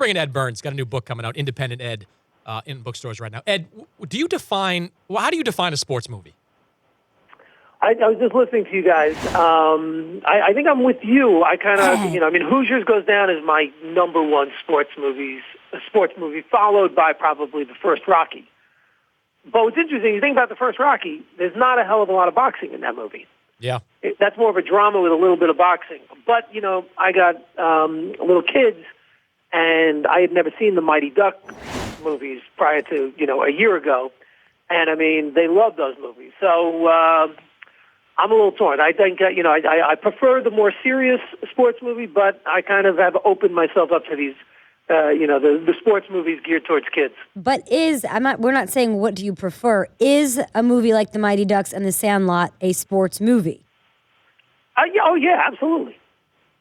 bring in Ed Burns. Got a new book coming out, Independent Ed, in bookstores right now. Ed, how do you define a sports movie? I was just listening to you guys. I think I'm with you. I kind of, Hoosiers goes down as my number one sports movie, followed by probably the first Rocky. But what's interesting, you think about the first Rocky, there's not a hell of a lot of boxing in that movie. Yeah. That's more of a drama with a little bit of boxing. But, I got little kids, and I had never seen the Mighty Duck movies prior to, a year ago. And, they love those movies. So I'm a little torn. I think, I prefer the more serious sports movie, but I kind of have opened myself up to these, the sports movies geared towards kids. But we're not saying what do you prefer. Is a movie like The Mighty Ducks and The Sandlot a sports movie? Yeah, absolutely.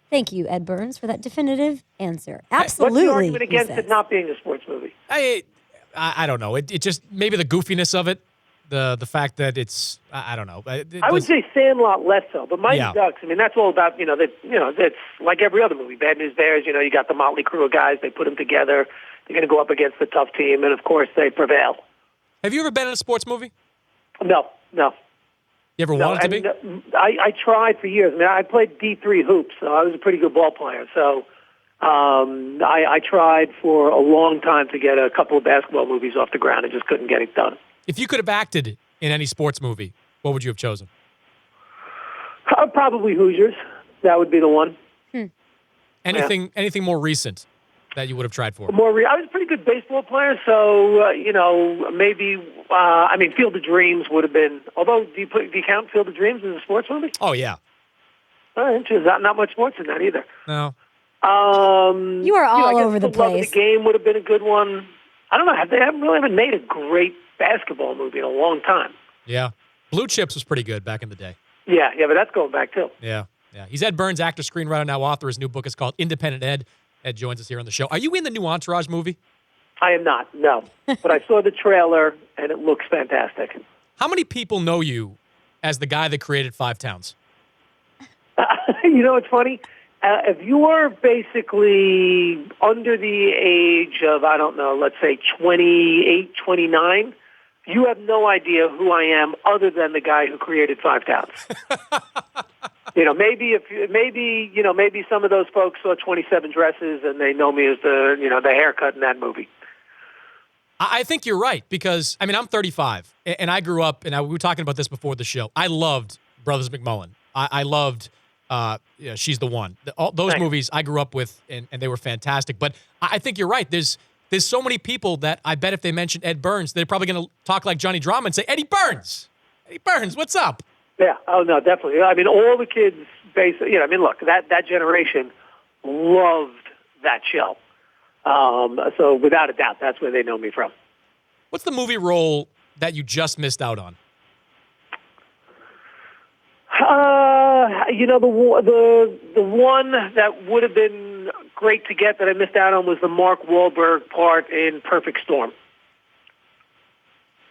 Thank you, Ed Burns, for that definitive answer. Absolutely. What's the argument against it not being a sports movie? I don't know. It just, maybe the goofiness of it. The fact that it's, I don't know. I would say Sandlot less so, but Mighty Ducks, that's all about, that's like every other movie. Bad News Bears, you got the motley crew of guys. They put them together. They're going to go up against the tough team, and of course they prevail. Have you ever been in a sports movie? No. You ever wanted to be? I tried for years. I played D3 hoops, so I was a pretty good ball player. So I tried for a long time to get a couple of basketball movies off the ground and just couldn't get it done. If you could have acted in any sports movie, what would you have chosen? Probably Hoosiers. That would be the one. Anything more recent that you would have tried for? I was a pretty good baseball player, so maybe. Field of Dreams would have been. Although, do you count Field of Dreams as a sports movie? Oh yeah. There's not much sports in that either. No. You are all over the place. Love of the Game would have been a good one. I don't know. They haven't made a great basketball movie in a long time. Yeah. Blue Chips was pretty good back in the day. Yeah, but that's going back too. Yeah. He's Ed Burns, actor, screenwriter, now author. His new book is called Independent Ed. Ed joins us here on the show. Are you in the new Entourage movie? I am not, no. But I saw the trailer, and it looks fantastic. How many people know you as the guy that created Five Towns? It's funny. If you're basically under the age of, I don't know, let's say 28, 29, you have no idea who I am other than the guy who created Five Towns. Maybe some of those folks saw 27 Dresses and they know me as the haircut in that movie. I think you're right because, I'm 35 and I grew up, and we were talking about this before the show. I loved Brothers McMullen. I loved She's the One. All those movies I grew up with, and they were fantastic. But I think you're right. There's so many people that I bet if they mentioned Ed Burns, they're probably going to talk like Johnny Drama and say, Eddie Burns, what's up? Yeah. Oh, no, definitely. All the kids, look, that generation loved that show. So without a doubt, that's where they know me from. What's the movie role that you just missed out on? The one that would have been great to get that I missed out on was the Mark Wahlberg part in Perfect Storm.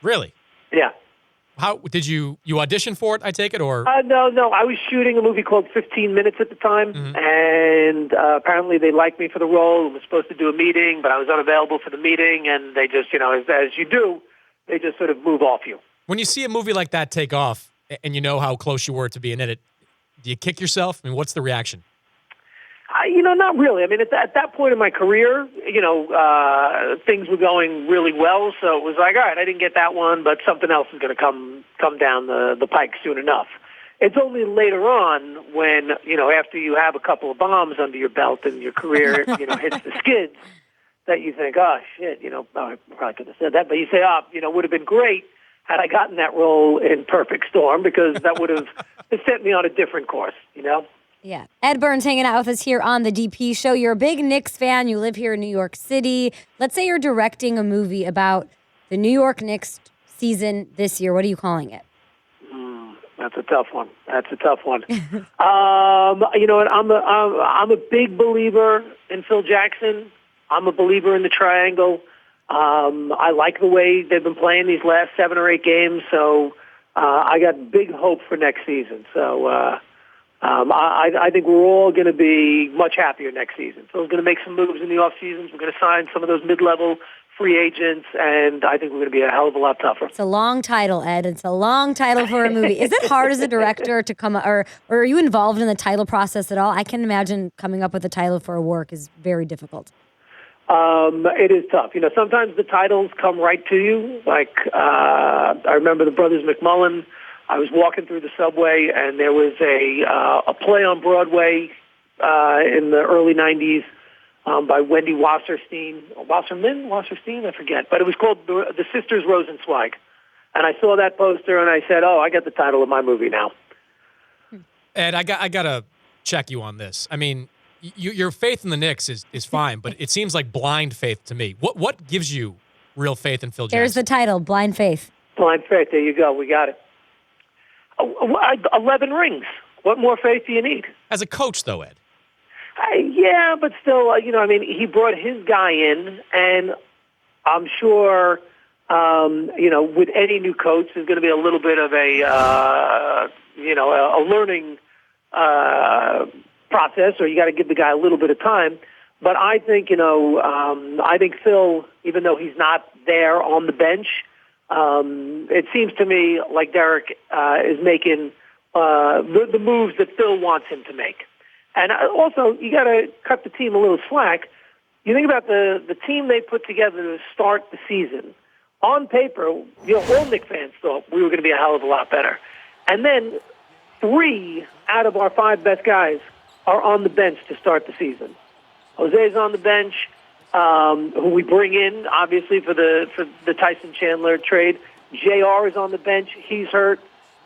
Really? Yeah. How did you audition for it? I take it, or no. I was shooting a movie called 15 Minutes at the time, and apparently they liked me for the role. I was supposed to do a meeting, but I was unavailable for the meeting, and they just, as you do, they just sort of move off you. When you see a movie like that take off, and you know how close you were to being in it, do you kick yourself? What's the reaction? Not really. At that point in my career, things were going really well, so it was like, all right, I didn't get that one, but something else is going to come down the pike soon enough. It's only later on when, after you have a couple of bombs under your belt and your career, hits the skids, that you think, oh, shit, I probably could have said that, but you say, would have been great had I gotten that role in Perfect Storm, because that would have set me on a different course, Yeah. Ed Burns hanging out with us here on the DP Show. You're a big Knicks fan. You live here in New York City. Let's say you're directing a movie about the New York Knicks season this year. What are you calling it? That's a tough one. You know what? I'm a big believer in Phil Jackson. I'm a believer in the triangle. I like the way they've been playing these last 7 or 8 games, so I got big hope for next season. So I think we're all going to be much happier next season. So we're going to make some moves in the off seasons. We're going to sign some of those mid-level free agents, and I think we're going to be a hell of a lot tougher. It's a long title, Ed. It's a long title for a movie. Is it hard as a director to come, or are you involved in the title process at all? I can imagine coming up with a title for a work is very difficult. It is tough. Sometimes the titles come right to you. Like, I remember the Brothers McMullen. I was walking through the subway, and there was a play on Broadway in the early 90s by Wendy Wasserstein. Wasserstein? I forget. But it was called The Sisters Rosenzweig. And I saw that poster, and I said, I got the title of my movie now. Ed, I got to check you on this. I mean, your faith in the Knicks is fine, but it seems like blind faith to me. What gives you real faith in Phil Jackson? There's the title, Blind Faith. Blind Faith. There you go. We got it. 11 rings. What more faith do you need? As a coach, though, Ed. Yeah, but still, he brought his guy in, and I'm sure, with any new coach, there's going to be a little bit of a learning process, or you got to give the guy a little bit of time. But I think, I think Phil, even though he's not there on the bench, it seems to me like Derek is making the moves that Phil wants him to make. And also, you got to cut the team a little slack. You think about the team they put together to start the season. On paper, all Knicks fans thought we were going to be a hell of a lot better. And then 3 out of our 5 best guys are on the bench to start the season. Jose's on the bench, who we bring in, obviously, for the Tyson Chandler trade. JR is on the bench. He's hurt.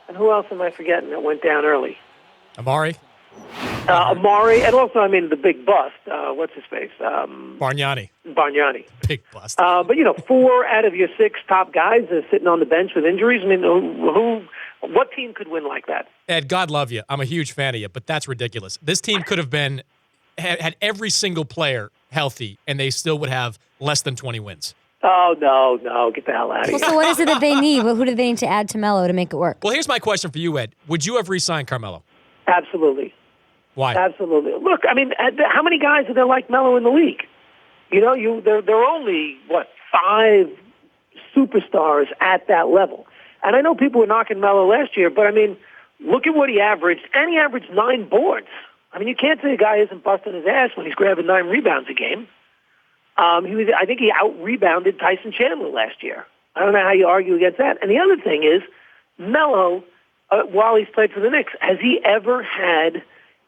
And who else am I forgetting that went down early? Amari, and also, the big bust. What's his face? Bargnani. Big bust. But 4 out of your 6 top guys are sitting on the bench with injuries. What team could win like that? Ed, God love you. I'm a huge fan of you, but that's ridiculous. This team could have had every single player healthy, and they still would have less than 20 wins. Oh, no. Get the hell out of here. So what is it that they need? Who do they need to add to Melo to make it work? Well, here's my question for you, Ed. Would you have re-signed Carmelo? Absolutely. Why? Absolutely. Look, how many guys are there like Melo in the league? There are only, 5 superstars at that level. And I know people were knocking Melo last year, but, look at what he averaged. And he averaged 9 boards. You can't say a guy isn't busting his ass when he's grabbing 9 rebounds a game. I think he out-rebounded Tyson Chandler last year. I don't know how you argue against that. And the other thing is, Melo, while he's played for the Knicks, has he ever had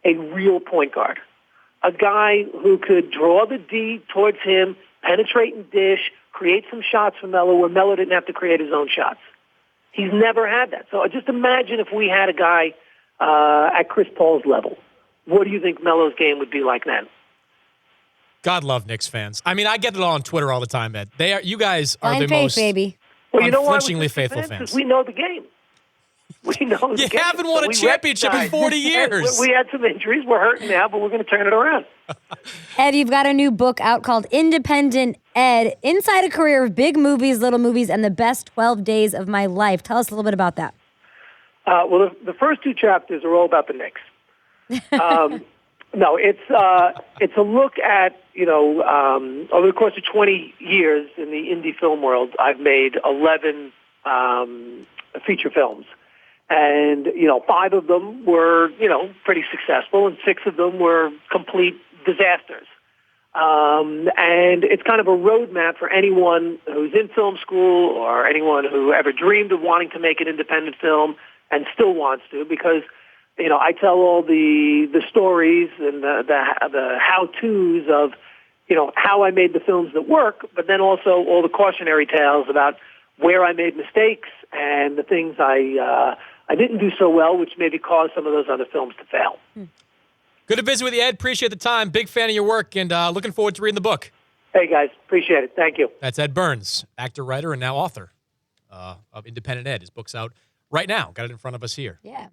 a real point guard? A guy who could draw the D towards him, penetrate and dish, create some shots for Melo where Melo didn't have to create his own shots. He's never had that. So just imagine if we had a guy at Chris Paul's level. What do you think Melo's game would be like then? God love Knicks fans. I get it all on Twitter all the time, Ed. You guys are Blind the faith, most baby. unflinchingly faithful fans. We know the game. We know the You game. haven't won a championship in 40 years. We had some injuries. We're hurting now, but we're going to turn it around. Ed, you've got a new book out called Independent Ed, Inside a Career of Big Movies, Little Movies, and the Best 12 Days of My Life. Tell us a little bit about that. Well, the first 2 chapters are all about the Knicks. No, it's a look at, over the course of 20 years in the indie film world, I've made 11 feature films. And, 5 of them were, pretty successful, and 6 of them were complete disasters. And it's kind of a roadmap for anyone who's in film school or anyone who ever dreamed of wanting to make an independent film and still wants to, because I tell all the stories and the how-tos of, how I made the films that work, but then also all the cautionary tales about where I made mistakes and the things I didn't do so well, which maybe caused some of those other films to fail. Good to visit with you, Ed. Appreciate the time. Big fan of your work, and looking forward to reading the book. Hey, guys. Appreciate it. Thank you. That's Ed Burns, actor, writer, and now author of Independent Ed. His book's out right now. Got it in front of us here. Yeah.